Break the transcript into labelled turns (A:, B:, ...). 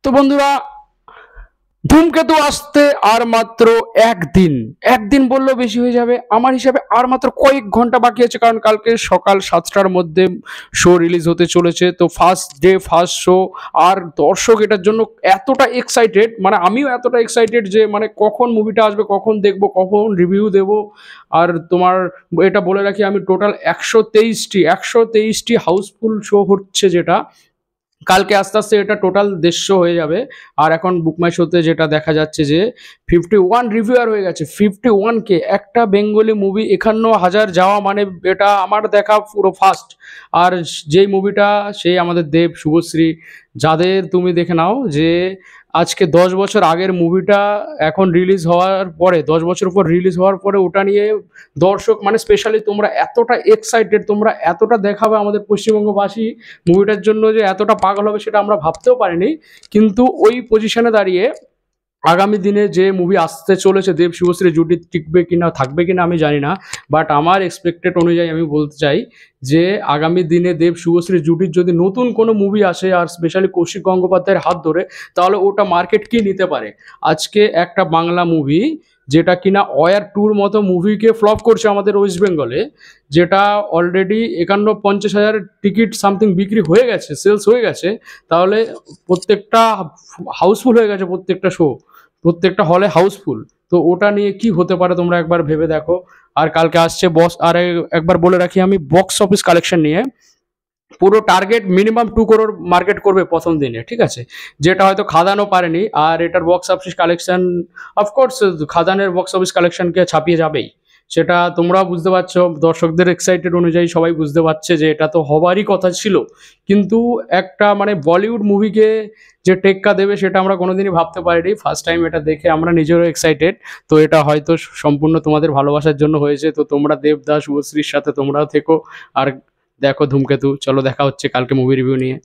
A: তো বন্ধুরা, ধূমকেতু আসতে আর মাত্র একদিন। একদিন বললেও বেশি হয়ে যাবে, আমার হিসাবে আর মাত্র কয়েক ঘন্টা বাকি আছে, কারণ কালকে সকাল 7টার মধ্যে শো রিলিজ হতে চলেছে। তো ফার্স্ট ডে ফার্স্ট শো, আর দর্শক এটার জন্য এতটা এক্সাইটেড, মানে আমিও এতটা এক্সাইটেড যে মানে কখন মুভিটা আসবে, কখন দেখবো, কখন রিভিউ দেব। আর তোমার এটা বলে রাখি, আমি টোটাল 123টি হাউসফুল শো হচ্ছে, যেটা কালকে আস্তে আস্তে এটা টোটাল 150 হয়ে যাবে। আর এখন বুকমাই শোতে যেটা দেখা যাচ্ছে যে 51 রিভিউয়ার হয়ে গেছে। 51K একটা বেঙ্গলি মুভি 51,000 যাওয়া, মানে এটা আমার দেখা পুরো ফার্স্ট। আর যেই মুভিটা, সেই আমাদের দেব শুভশ্রী, যাদের তুমি দেখে নাও যে আজকে 10 বছর আগের মুভিটা এখন রিলিজ হওয়ার পরে, 10 বছর পর রিলিজ হওয়ার পরে ওটা নিয়ে দর্শক, মানে স্পেশালি তোমরা এতটা এক্সাইটেড, তোমরা এতটা দেখাবে আমাদের পশ্চিমবঙ্গবাসী মুভিটার জন্য, যে এতটা পাগল হবে সেটা আমরা ভাবতেও পারিনি। কিন্তু ওই পজিশনে দাঁড়িয়ে আগামী দিনে যে মুভি আসতে চলেছে, দেব শুভশ্রী জুটি টিকবে কিনা থাকবে কিনা আমি জানি না, বাট আমার এক্সপেক্টেড অনুযায়ী আমি বলতে চাই যে আগামী দিনে দেব শুভশ্রী জুটির যদি নতুন কোনো মুভি আসে, আর স্পেশালি কৌশিক গঙ্গোপাধ্যায়ের হাত ধরে, তাহলে ওটা মার্কেট কি নিতে পারে। আজকে একটা বাংলা মুভি যেটা কিনা ওয়ার টুর মতো মুভিকে ফ্লপ করছে আমাদের ওয়েস্ট বেঙ্গলে, যেটা অলরেডি 51-50 হাজার টিকিট সামথিং বিক্রি হয়ে গেছে, সেলস হয়ে গেছে, তাহলে প্রত্যেকটা হাউসফুল হয়ে গেছে, প্রত্যেকটা শো, প্রত্যেকটা হলে হাউসফুল। তো ওটা নিয়ে কি হতে পারে তোমরা একবার ভেবে দেখো। আর কালকে আসছে বস, আর একবার বলে রাখি আমি বক্স অফিস কালেকশন নিয়ে, পুরো টার্গেট মিনিমাম 2 crore মার্কেট করবে প্রথম দিনে, ঠিক আছে, যেটা হয়তো খাদানও পারেনি। আর এটার বক্স অফিস কালেকশন অফকোর্স খাদানের বক্স অফিস কালেকশনকে ছাপিয়ে যাবেই, সেটা তোমরাও বুঝতে পারছো, দর্শকদের এক্সাইটেড অনুযায়ী সবাই বুঝতে পারছে যে এটা তো হবারই কথা ছিল। কিন্তু একটা মানে বলিউড মুভিকে যে টেক্কা দেবে সেটা আমরা কোনোদিনই ভাবতে পারিনি। ফার্স্ট টাইম এটা দেখে আমরা নিজেরও এক্সাইটেড। তো এটা হয়তো সম্পূর্ণ তোমাদের ভালোবাসার জন্য হয়েছে। তো তোমরা দেবদাস শুভশ্রীর সাথে তোমরাও থেকো, আর দেখো ধূমকেতু। চলো, দেখা হচ্ছে কালকে মুভি রিভিউ নিয়ে।